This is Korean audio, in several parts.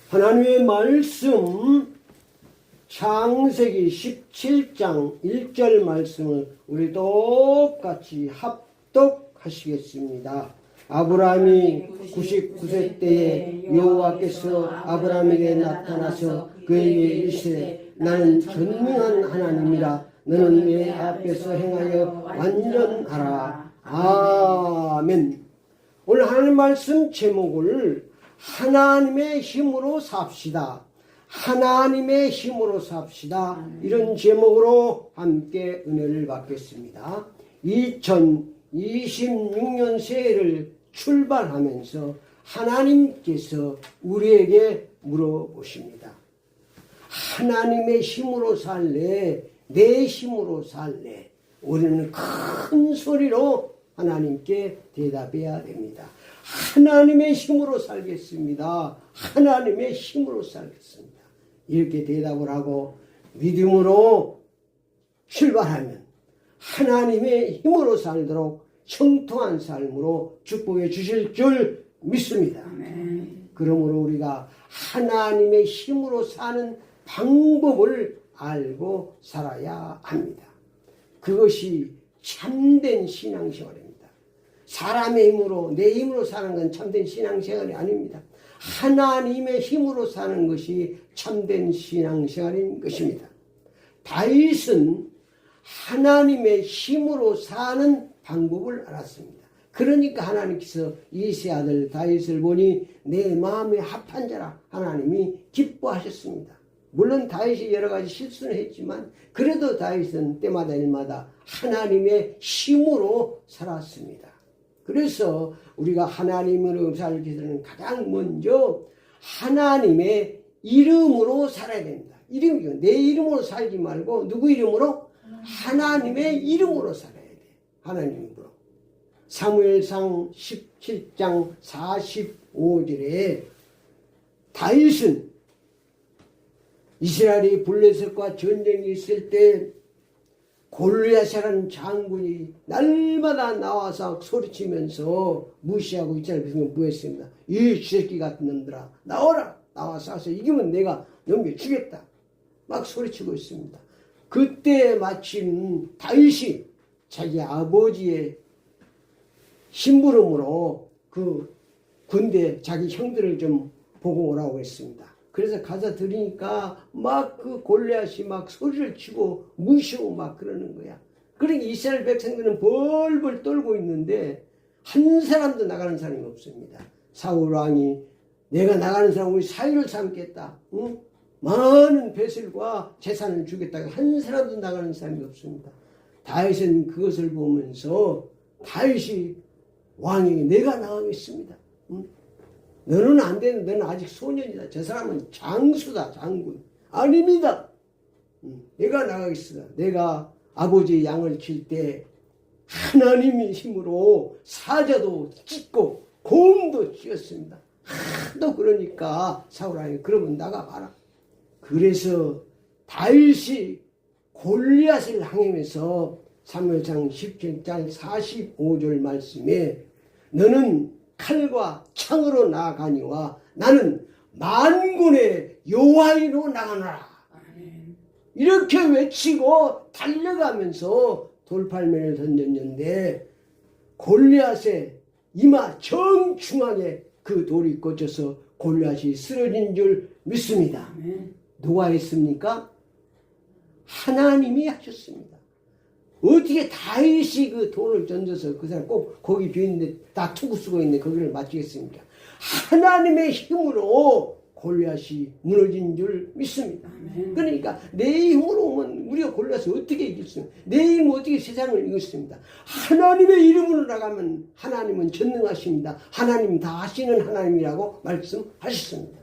하나님의 말씀 창세기 17장 1절 말씀을 우리 똑같이 합독하시겠습니다. 아브라함이 99세 때에 여호와께서 아브라함에게 나타나서 그에게 이르시되 나는 전능한 하나님이라 너는 내 앞에서 행하여 완전하라. 아멘. 오늘 하나님 말씀 제목을 하나님의 힘으로 삽시다. 하나님의 힘으로 삽시다. 이런 제목으로 함께 은혜를 받겠습니다. 2026년 새해를 출발하면서 하나님께서 우리에게 물어보십니다. 하나님의 힘으로 살래? 내 힘으로 살래? 우리는 큰 소리로 하나님께 대답해야 됩니다. 하나님의 힘으로 살겠습니다. 하나님의 힘으로 살겠습니다. 이렇게 대답을 하고 믿음으로 출발하면 하나님의 힘으로 살도록 형통한 삶으로 축복해 주실 줄 믿습니다. 그러므로 우리가 하나님의 힘으로 사는 방법을 알고 살아야 합니다. 그것이 참된 신앙생활입니다. 사람의 힘으로 내 힘으로 사는 건 참된 신앙생활이 아닙니다. 하나님의 힘으로 사는 것이 참된 신앙생활인 것입니다. 다윗은 하나님의 힘으로 사는 방법을 알았습니다. 그러니까 하나님께서 이세 아들 다윗을 보니 내 마음에 합한 자라 하나님이 기뻐하셨습니다. 물론 다윗이 여러 가지 실수는 했지만 그래도 다윗은 때마다 일마다 하나님의 힘으로 살았습니다. 그래서 우리가 하나님으로 살기 위해서는 가장 먼저 하나님의 이름으로 살아야 됩니다. 이름이요. 내 이름으로 살지 말고 누구 이름으로? 하나님의 이름으로 살아야 돼. 하나님 이름으로. 사무엘상 17장 45절에 다윗은 이스라엘이 블레셋과 전쟁이 있을 때 골리앗이라는 장군이 날마다 나와서 소리치면서 무시하고 이스라엘 백성을 무했습니다. 이 쥐새끼 같은 놈들아 나와라. 나와서 이기면 내가 넘겨주겠다. 막 소리치고 있습니다. 그때 마침 다윗이 자기 아버지의 심부름으로 그 군대 자기 형들을 좀 보고 오라고 했습니다. 그래서 가서 들으니까 막 그 골리앗이 막 소리를 치고 무시하고 막 그러는 거야. 그러니까 이스라엘 백성들은 벌벌 떨고 있는데 한 사람도 나가는 사람이 없습니다. 사울 왕이 내가 나가는 사람 우리 사위를 삼겠다. 응? 많은 배슬과 재산을 주겠다. 한 사람도 나가는 사람이 없습니다. 다윗은 그것을 보면서 다윗이 왕에게 내가 나가겠습니다. 응? 너는 안 되는, 너는 아직 소년이다. 저 사람은 장수다, 장군. 아닙니다. 내가 나가겠습니다. 내가 아버지의 양을 칠 때 하나님의 힘으로 사자도 찢고 곰도 찢었습니다. 하도 그러니까 사울왕이 그러면 나가봐라. 그래서 다윗이 골리앗을 향하면서 사무엘상 17장 45절 말씀에 너는 칼과 창으로 나아가니와 나는 만군의 여호와이로 나가노라. 이렇게 외치고 달려가면서 돌팔매를 던졌는데 골리앗의 이마 정중앙에 그 돌이 꽂혀서 골리앗이 쓰러진 줄 믿습니다. 누가 했습니까? 하나님이 하셨습니다. 어떻게 다윗이 그 돌을 던져서 그 사람 꼭 거기 비었는데 다 투구 쓰고 있는데 거기를 맞추겠습니까? 하나님의 힘으로 골리앗이 무너진 줄 믿습니다. 그러니까 내 힘으로 오면 우리가 골리앗을 어떻게 이겼습니까? 내 힘으로 어떻게 세상을 이겼습니다. 하나님의 이름으로 나가면 하나님은 전능하십니다. 하나님 다 하시는 하나님이라고 말씀하셨습니다.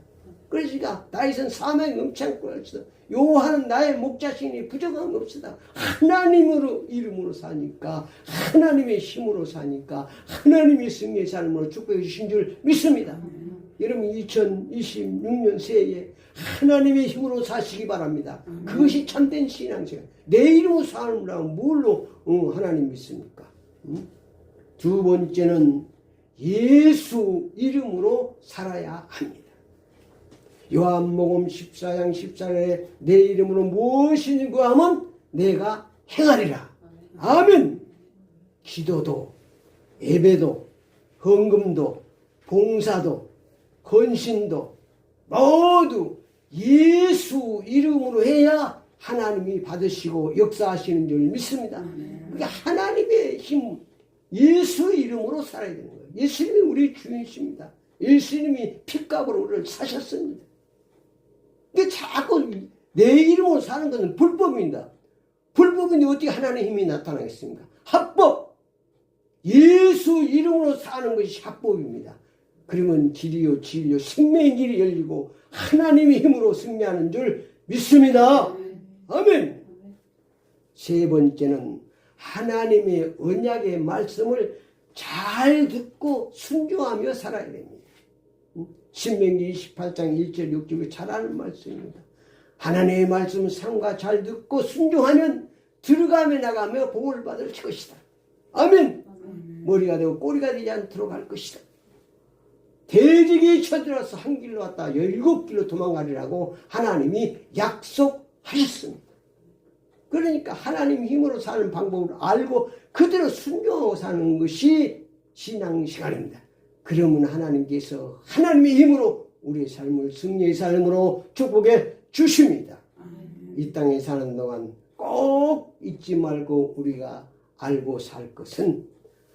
그러니까 다윗은 사명이 넘치않고 할지도 여호와는 나의 목자시니 부족함이 없으다. 하나님으로 이름으로 사니까 하나님의 힘으로 사니까 하나님의 승리의 삶으로 축복해 주신 줄 믿습니다. 여러분 2026년 새해에 하나님의 힘으로 사시기 바랍니다. 그것이 참된 신앙생활. 내 이름으로 사는 뭘로 하나님 믿습니까? 두 번째는 예수 이름으로 살아야 합니다. 요한복음 14장 14절에 내 이름으로 무엇이니 구하면 내가 행하리라. 아멘. 기도도 예배도 헌금도 봉사도 헌신도 모두 예수 이름으로 해야 하나님이 받으시고 역사하시는 줄 믿습니다. 그러니까 하나님의 힘, 예수 이름으로 살아야 되는 거예요. 예수님이 우리 주인이십니다. 예수님이 핏값으로 우리를 사셨습니다. 근데 자꾸 내 이름으로 사는 것은 불법입니다. 불법인데 어떻게 하나님의 힘이 나타나겠습니까? 합법! 예수 이름으로 사는 것이 합법입니다. 그러면 길이요 진리요 생명의 길이 열리고 하나님의 힘으로 승리하는 줄 믿습니다. 아멘. 세 번째는 하나님의 언약의 말씀을 잘 듣고 순종하며 살아야 됩니다. 신명기 28장 1절 6절에 잘 아는 말씀입니다. 하나님의 말씀 상과 잘 듣고 순종하면 들어가며 나가며 복을 받을 것이다. 아멘. 머리가 되고 꼬리가 되지 않도록 할 것이다. 돼지기 쳐들어서 한 길로 왔다 17길로 도망가리라고 하나님이 약속하셨습니다. 그러니까 하나님 힘으로 사는 방법을 알고 그대로 순종하고 사는 것이 신앙 시간입니다. 그러면 하나님께서 하나님의 힘으로 우리의 삶을 승리의 삶으로 축복해 주십니다. 이 땅에 사는 동안 꼭 잊지 말고 우리가 알고 살 것은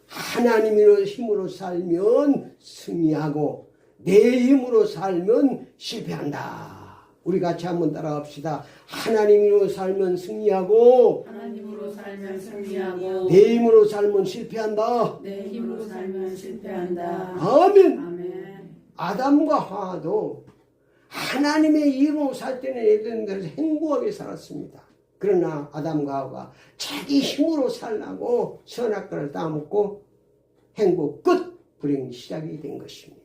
하나님의 힘으로 살면 승리하고 내 힘으로 살면 실패한다. 우리 같이 한번 따라갑시다. 하나님으로 살면 승리하고 하나님으로 살면 승리하고 내 힘으로 살면 실패한다. 내 힘으로 살면 실패한다. 아멘. 아멘. 아담과 하와도 하나님의 힘으로 살 때는 에덴에서 행복하게 살았습니다. 그러나 아담과 하와가 자기 힘으로 살라고 선악과를 따먹고 행복 끝 불행 시작이 된 것입니다.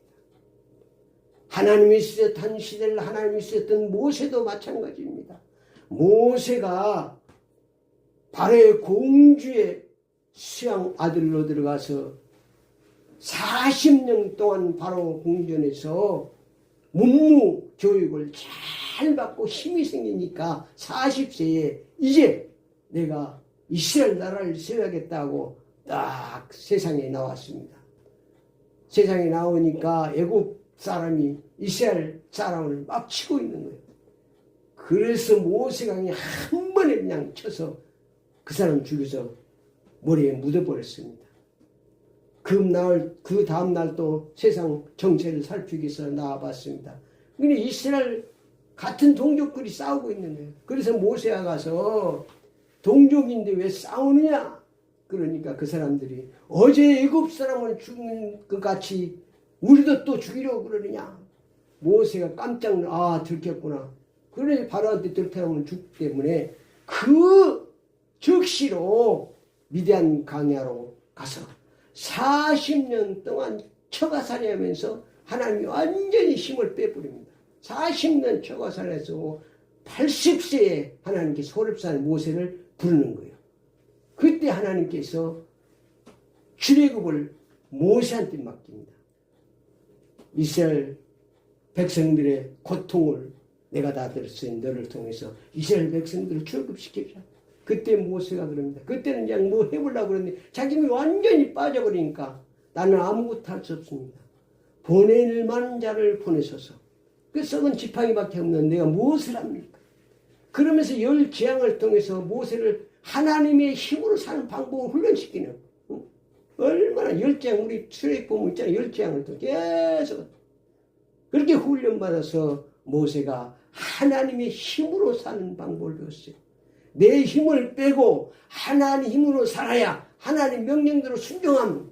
하나님이 쓰셨던 시대를 하나님이 쓰셨던 모세도 마찬가지입니다. 모세가 바로의 공주의 수양 아들로 들어가서 40년 동안 바로 궁전에서 문무 교육을 잘 받고 힘이 생기니까 40세에 이제 내가 이스라엘 나라를 세워야겠다고 딱 세상에 나왔습니다. 세상에 나오니까 애국 사람이 이스라엘 사람을 막 치고 있는 거예요. 그래서 모세가 한 번에 그냥 쳐서 그 사람 죽여서 머리에 묻어버렸습니다. 그 다음 날 또 세상 정체를 살피기 위해서 나와봤습니다. 근데 이스라엘 같은 동족끼리 싸우고 있는 거예요. 그래서 모세가 가서 동족인데 왜 싸우느냐? 그러니까 그 사람들이 어제 애굽 사람을 죽는 것 같이 우리도 또 죽이려고 그러느냐? 모세가 깜짝 들켰구나. 그러니 바로한테 들켜오면 죽기 때문에 그 즉시로 미디안 강야로 가서 40년 동안 처가살이하면서 하나님이 완전히 힘을 빼버립니다. 40년 처가살이해서 80세에 하나님께 호렙산 모세를 부르는 거예요. 그때 하나님께서 출애굽을 모세한테 맡깁니다. 이스라엘 백성들의 고통을 내가 다 들었으니 너를 통해서 이스라엘 백성들을 출애굽시키자. 그때 모세가 그럽니다. 그때는 그냥 뭐 해보려고 그랬는데 자기 힘이 완전히 빠져버리니까 나는 아무것도 할 수 없습니다. 보낼 만한 자를 보내소서. 그 썩은 지팡이밖에 없는 내가 무엇을 합니까? 그러면서 10재앙을 통해서 모세를 하나님의 힘으로 사는 방법을 훈련시키는 얼마나 10재앙 우리 출애굽 있잖아요. 10재앙을 통해 계속 그렇게 훈련받아서 모세가 하나님의 힘으로 사는 방법을 배웠어요. 내 힘을 빼고 하나님 힘으로 살아야 하나님 명령대로 순종하면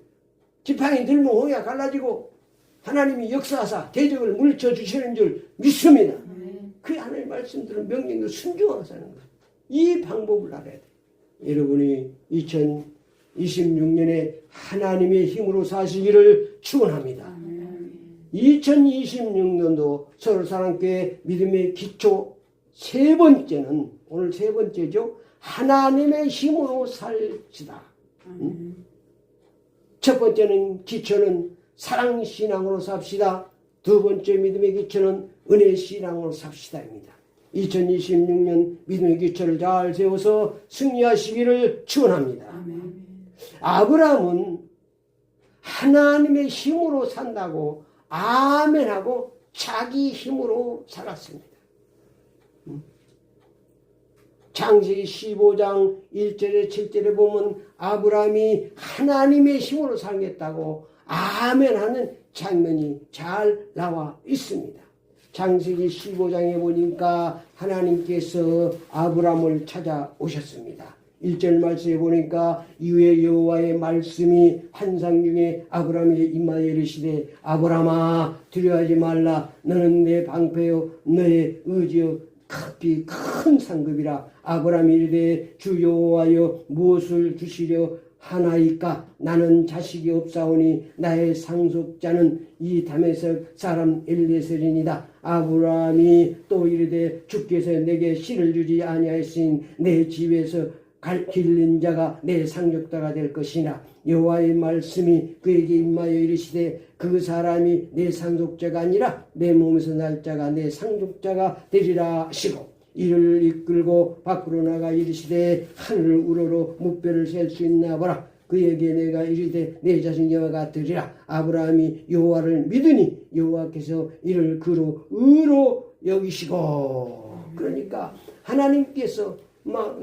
지팡이 들면 홍해가 갈라지고 하나님이 역사하사 대적을 물리쳐 주시는 줄 믿습니다. 그 하나님 말씀들은 명령대로 순종하고 사는 거예요. 이 방법을 알아야 돼요. 여러분이 2026년에 하나님의 힘으로 사시기를 축원합니다. 2026년도 서울사랑교회 믿음의 기초 세 번째는 오늘 세 번째죠. 하나님의 힘으로 살시다. 첫 번째는 기초는 사랑신앙으로 삽시다. 두 번째 믿음의 기초는 은혜 신앙으로 삽시다입니다. 2026년 믿음의 기초를 잘 세워서 승리하시기를 축원합니다. 아멘. 아브라함은 하나님의 힘으로 산다고 아멘하고 자기 힘으로 살았습니다. 창세기 15장 1절에 7절에 보면 아브라함이 하나님의 힘으로 살겠다고 아멘하는 장면이 잘 나와 있습니다. 창세기 15장에 보니까 하나님께서 아브라함을 찾아오셨습니다. 1절 말씀에 보니까 이후에 여호와의 말씀이 환상 중에 아브라함에게 임하여 이르시되 아브라함아 두려워하지 말라. 너는 내 방패요 너의 의지요 크기 큰 상급이라. 아브라함이 이르되 주 여호와여 무엇을 주시려 하나이까. 나는 자식이 없사오니 나의 상속자는 이 다메섹 사람 엘리에셀이니이다. 아브라함이 또 이르되 주께서 내게 씨를 주지 아니하였으니 내 집에서 길른 자가 내 상속자가 될 것이나. 여호와의 말씀이 그에게 임하여 이르시되 그 사람이 내 상속자가 아니라 내 몸에서 날 자가 내 상속자가 되리라 하시고 이를 이끌고 밖으로 나가 이르시되 하늘을 우러러 무뼈를 셀 수 있나 보라. 그에게 내가 이르되 내 자식과 같으리라. 아브라함이 여호와를 믿으니 여호와께서 이를 그로 의로 여기시고. 그러니까 하나님께서 막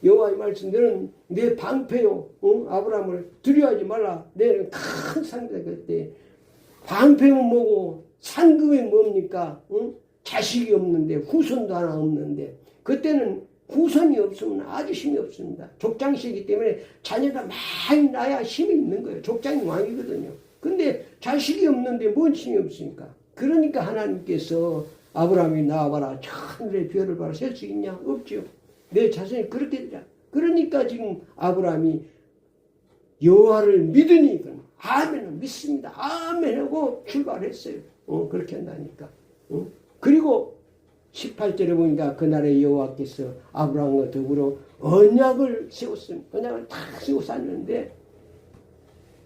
여호와의 말씀들은 내 방패요. 아브라함을 두려워하지 말라. 내는 큰 상대다. 그때 방패는 뭐고 상급이 뭡니까? 자식이 없는데 후손도 하나 없는데 그때는 후손이 없으면 아주 힘이 없습니다. 족장시이기 때문에 자녀가 많이 낳아야 힘이 있는 거예요. 족장이 왕이거든요. 근데 자식이 없는데 뭔 힘이 없으니까. 그러니까 하나님께서 아브라함이 나와봐라. 하늘의 별을 봐라. 셀 수 있냐? 없죠. 내 자손이 그렇게 되라. 그러니까 지금 아브라함이 여호와를 믿으니 아멘은 믿습니다. 아멘하고 출발했어요. 그렇게 한다니까. 그리고 18절에 보니까 그날의 여호와께서 아브라함과 더불어 언약을 세웠습니다. 언약을 다 세워 쌌는데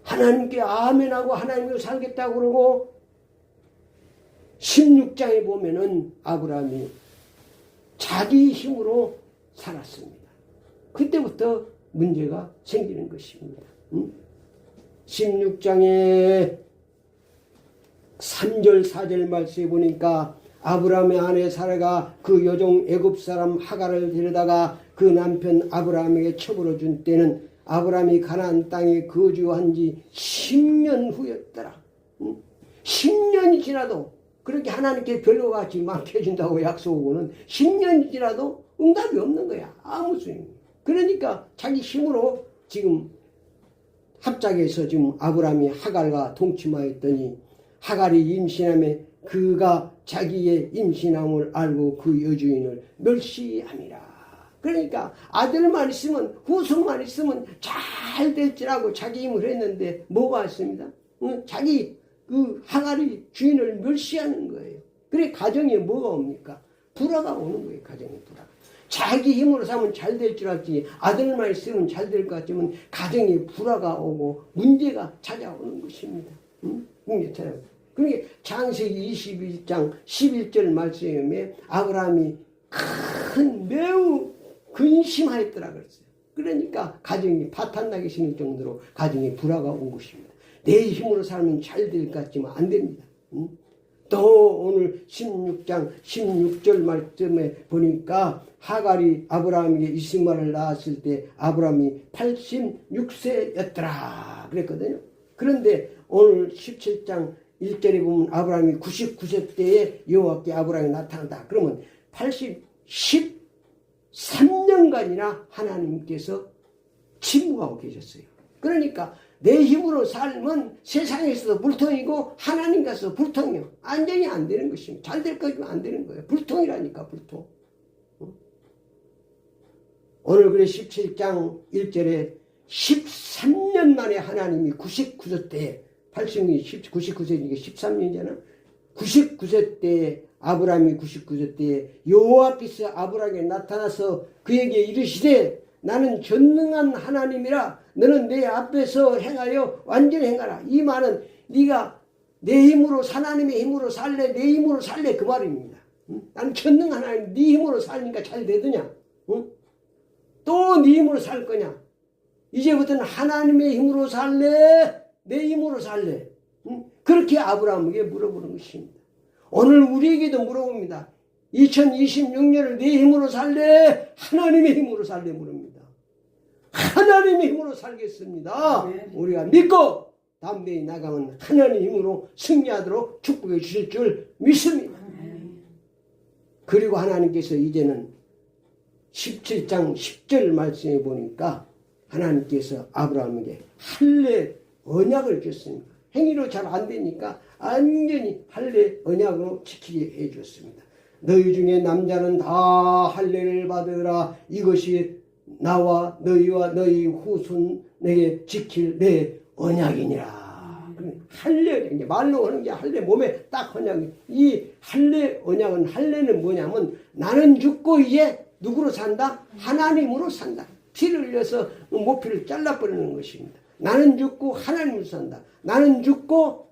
하나님께 아멘하고 하나님으로 살겠다고 그러고 16장에 보면은 아브라함이 자기 힘으로 살았습니다. 그때부터 문제가 생기는 것입니다. 16장에 3절 4절 말씀에 보니까 아브라함의 아내 사라가 그 여종 애굽 사람 하갈을 데려다가 그 남편 아브라함에게 처벌해 준 때는 아브라함이 가나안 땅에 거주한 지 10년 후였더라. 10년이 지나도 그렇게 하나님께 별과 같이 많게 해준다고 약속하고는 10년이 지나도 응답이 없는 거야. 아무 소용이. 그러니까 자기 힘으로 지금 합작해서 지금 아브라함이 하갈과 동침하였더니 하갈이 임신함에 그가 자기의 임신함을 알고 그 여주인을 멸시함이라. 그러니까 아들만 있으면 후손만 있으면 잘 될지라고 자기 힘을 했는데 뭐가 있습니다. 자기 그 하갈이 주인을 멸시하는 거예요. 그래 가정에 뭐가 옵니까? 불화가 오는 거예요. 가정에 불화가. 자기 힘으로 사면 잘 될 줄 알지 아들만 있으면 잘 될 것 같지만 가정에 불화가 오고 문제가 찾아오는 것입니다. 문제 찾아오고. 그러니까 창세기 22장 11절 말씀에 아브라함이 매우 근심하였더라 그랬어요. 그러니까 가정이 파탄나게 생길 정도로 가정에 불화가 온 것입니다. 내 힘으로 살면 잘 될 것 같지만 안 됩니다. 또 오늘 16장 16절 말씀에 보니까 하갈이 아브라함에게 이스마엘을 낳았을 때 아브라함이 86세였더라 그랬거든요. 그런데 오늘 17장 1절에 보면 아브라함이 99세 때에 여호와께 아브라함이 나타난다. 그러면 13년간이나 하나님께서 침묵하고 계셨어요. 그러니까 내 힘으로 살면 세상에서도 불통이고 하나님 가서 불통이요. 안정이 안 되는 것입니다. 잘 될 거지만 안 되는 거예요. 불통이라니까 불통. 오늘 그래 17장 1절에 13년 만에 하나님이 99세 때에 99세니까 13년이잖아. 99세 때에 아브라함이 99세 때에 여호와께서 아브라함에게 나타나서 그에게 이르시되 나는 전능한 하나님이라 너는 내 앞에서 행하여 완전히 행하라. 이 말은 네가 내 힘으로 하나님의 힘으로 살래 내 힘으로 살래 그 말입니다. 난 전능 하나님 네 힘으로 살니까 잘 되더냐? 또 네 힘으로 살 거냐? 이제부터는 하나님의 힘으로 살래 내 힘으로 살래? 그렇게 아브라함에게 물어보는 것입니다. 오늘 우리에게도 물어봅니다. 2026년을 내 힘으로 살래 하나님의 힘으로 살래 물습니다. 하나님의 힘으로 살겠습니다. 네. 우리가 믿고 담대히 나가면 하나님의 힘으로 승리하도록 축복해 주실 줄 믿습니다. 그리고 하나님께서 이제는 17장 10절 말씀해 보니까 하나님께서 아브라함에게 할례 언약을 줬습니다. 행위로 잘 안 되니까 완전히 할례 언약으로 지키게 해 줬습니다. 너희 중에 남자는 다 할례를 받으라. 이것이 나와 너희와 너희 후손에게 지킬 내 언약이니라. 할례, 이제 말로 하는 게 할례, 몸에 딱 언약이. 이 할례 언약은, 할례는 뭐냐면 나는 죽고 이제 누구로 산다? 하나님으로 산다. 피를 흘려서 모피를 잘라버리는 것입니다. 나는 죽고 하나님으로 산다. 나는 죽고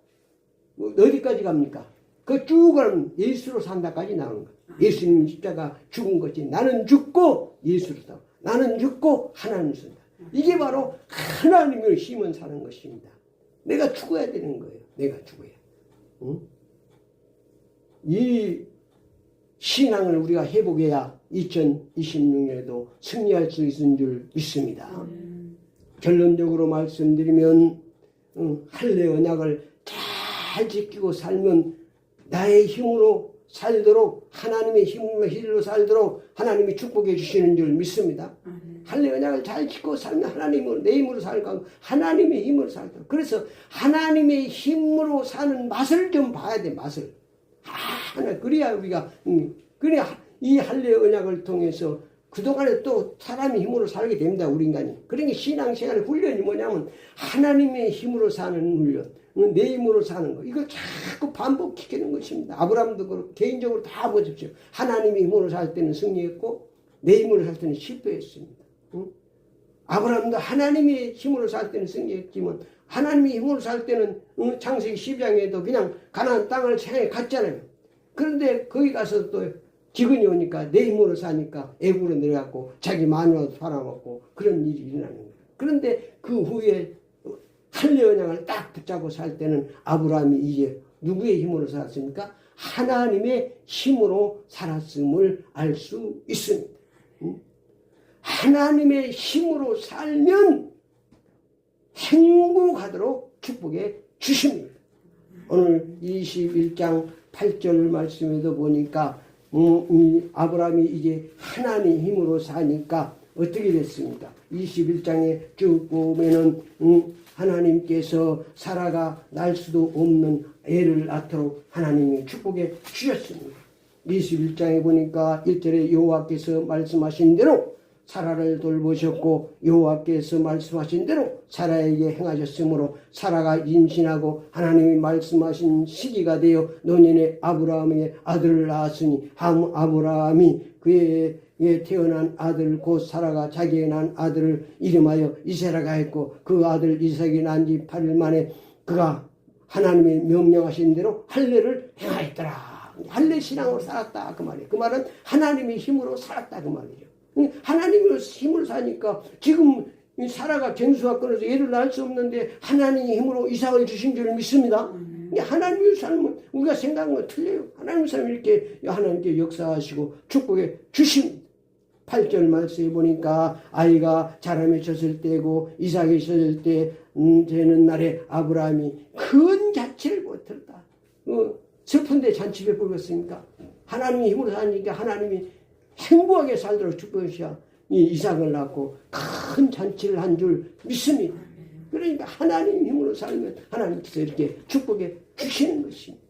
어디까지 갑니까? 그 쭉 가면 예수로 산다까지 나오는 거예요. 예수님 십자가 죽은 거지. 나는 죽고 예수로 산다. 나는 죽고 하나님으로 산다. 이게 바로 하나님을 힘은 사는 것입니다. 내가 죽어야 되는 거예요. 내가 죽어야. 응? 이 신앙을 우리가 회복해야 2026년에도 승리할 수 있는 줄 믿습니다. 결론적으로 말씀드리면 할례 언약을 잘 지키고 살면 나의 힘으로 살도록 하나님의 힘으로 살도록 하나님이 축복해 주시는 줄 믿습니다. 할례 언약을 잘 지키고 살면 하나님으로 내 힘으로 살고 하나님의 힘으로 살도록. 그래서 하나님의 힘으로 사는 맛을 좀 봐야 돼. 맛을. 하나 그래야 우리가 그래야 이 할례 언약을 통해서 그동안에 또 사람의 힘으로 살게 됩니다. 우리 인간이. 그러니까 신앙생활 훈련이 뭐냐면 하나님의 힘으로 사는 훈련, 내 힘으로 사는 거. 이걸 자꾸 반복시키는 것입니다. 아브라함도 그렇고 개인적으로 다 보십시오. 하나님의 힘으로 살 때는 승리했고 내 힘으로 살 때는 실패했습니다. 아브라함도 하나님의 힘으로 살 때는 승리했지만 하나님의 힘으로 살 때는 창세기 12장에도 그냥 가나안 땅을 향해 갔잖아요. 그런데 거기 가서 또 기근이 오니까 내 힘으로 사니까 애굽으로 내려갔고 자기 마누라도 팔아먹고 그런 일이 일어나는 거예요. 그런데 그 후에 할례 언약을 딱 붙잡고 살 때는 아브라함이 이제 누구의 힘으로 살았습니까? 하나님의 힘으로 살았음을 알 수 있습니다. 하나님의 힘으로 살면 행복하도록 축복해 주십니다. 오늘 21장 8절 말씀에도 보니까 아브라함이 이제 하나님 힘으로 사니까 어떻게 됐습니까? 21장에 쭉 보면은 하나님께서 사라가 날 수도 없는 애를 낳도록 하나님이 축복해 주셨습니다. 21장에 보니까 1절에 여호와께서 말씀하신 대로 사라를 돌보셨고 여호와께서 말씀하신 대로 사라에게 행하셨으므로 사라가 임신하고 하나님이 말씀하신 시기가 되어 노년에 아브라함에게 아들을 낳았으니 아브라함이 그에게 태어난 아들 곧 사라가 자기에게 난 아들을 이름하여 이세라가 했고 그 아들 이삭이 난 지 8일 만에 그가 하나님이 명령하신 대로 할례를 행하였더라. 할례 신앙으로 살았다 그 말이에요. 그 말은 하나님의 힘으로 살았다 그 말이죠. 하나님의 힘을 사니까 지금 사라가 갱수가 끊어서 얘를 낳을 수 없는데 하나님의 힘으로 이삭을 주신 줄 믿습니다. 하나님의 삶은 우리가 생각한 건 틀려요. 하나님의 삶이 이렇게 하나님께 역사하시고 축복해 주십니다. 8절 말씀에 보니까 아이가 자라매 졌을 때고 이삭이 졌을 때 되는 날에 아브라함이 큰 잔치를 못했다. 슬픈데 잔치를 부르겠습니까? 하나님의 힘으로 사니까 하나님이 행복하게 살도록 축복하시어 이삭을 낳고 큰 잔치를 한 줄 믿습니다. 그러니까 하나님 힘으로 살면 하나님께서 이렇게 축복해 주시는 것입니다.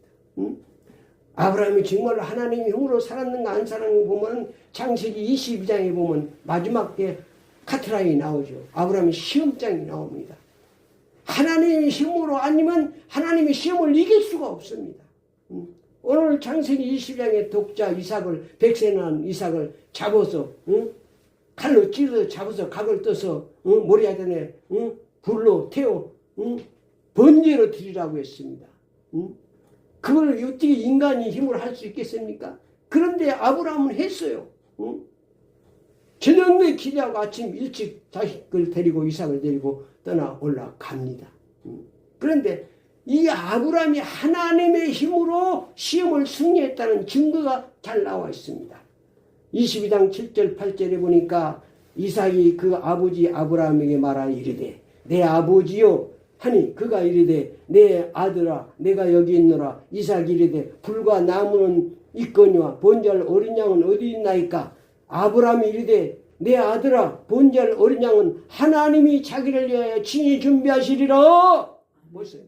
아브라함이 정말로 하나님 힘으로 살았는가 안 살았는가 보면 창세기 22장에 보면 마지막에 카트라인이 나오죠. 아브라함의 시험장이 나옵니다. 하나님의 힘으로 아니면 하나님의 시험을 이길 수가 없습니다. 오늘 창세기 20장의 독자 이삭을 백세난 이삭을 잡아서 칼로 찔러 잡아서 각을 떠서 모리아단에 불로 태워 번제로 드리라고 했습니다. 그걸 어떻게 인간이 힘으로 할 수 있겠습니까? 그런데 아브라함은 했어요. 저녁에 기대하고 아침 일찍 자식을 데리고 이삭을 데리고 떠나 올라갑니다. 그런데 이 아브라함이 하나님의 힘으로 시험을 승리했다는 증거가 잘 나와 있습니다. 22장 7절 8절에 보니까 이삭이 그 아버지 아브라함에게 말하여 이르되 내 아버지요 하니 그가 이르되 내 아들아 내가 여기 있노라. 이삭이 이르되 불과 나무는 있거니와 본절 어린 양은 어디 있나이까. 아브라함이 이르되 내 아들아 본절 어린 양은 하나님이 자기를 위하여 친히 준비하시리라. 보세요.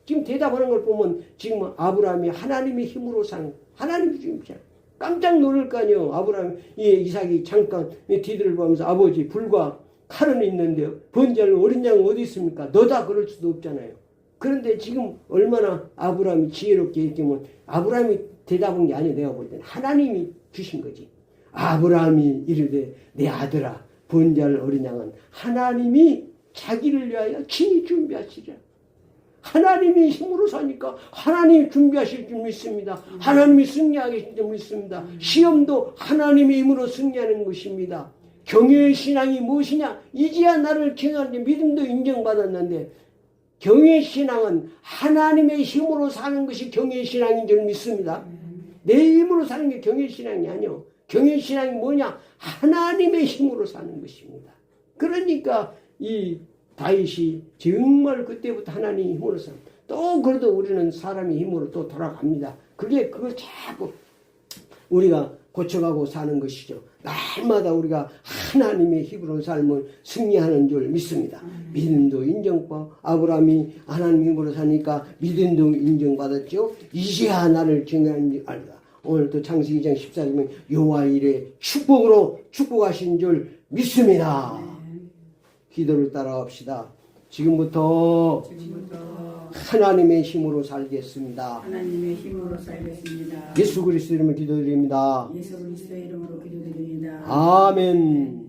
지금 대답하는 걸 보면 지금 아브라함이 하나님의 힘으로 사는 하나님이 준비하시는 깜짝 놀랄 거 아니에요. 아브라함, 이삭이 잠깐 뒤를 보면서 아버지 불과 칼은 있는데요. 번제할 어린 양은 어디 있습니까? 너다 그럴 수도 없잖아요. 그런데 지금 얼마나 아브라함이 지혜롭게 얘기하면 아브라함이 대답한 게 아니에요. 내가 볼 때는 하나님이 주신 거지. 아브라함이 이르되 내 아들아 번제할 어린 양은 하나님이 자기를 위하여 친히 준비하시리라. 하나님이 힘으로 사니까 하나님이 준비하실 줄 믿습니다. 하나님이 승리하실 줄 믿습니다. 시험도 하나님의 힘으로 승리하는 것입니다. 경외의 신앙이 무엇이냐? 이제야 나를 경외하는데 믿음도 인정받았는데 경외의 신앙은 하나님의 힘으로 사는 것이 경외의 신앙인 줄 믿습니다. 내 힘으로 사는 게 경외의 신앙이 아니요. 경외의 신앙이 뭐냐? 하나님의 힘으로 사는 것입니다. 그러니까 이 다윗이 정말 그때부터 하나님의 힘으로 삽니다. 또 그래도 우리는 사람의 힘으로 또 돌아갑니다. 그걸 자꾸 우리가 고쳐가고 사는 것이죠. 날마다 우리가 하나님의 힘으로 삶을 승리하는 줄 믿습니다. 믿음도 인정받고 아브라함이 하나님의 힘으로 사니까 믿음도 인정받았죠. 이제야 나를 경외하는 줄 알다. 오늘도 창세기 2장 14절에 여호와 이레 축복으로 축복하신 줄 믿습니다. 기도를 따라합시다. 지금부터 하나님의 힘으로 살겠습니다. 하나님의 힘으로 살겠습니다. 예수 그리스도 이름으로 기도드립니다. 예수 그리스도의 이름으로 기도드립니다. 아멘.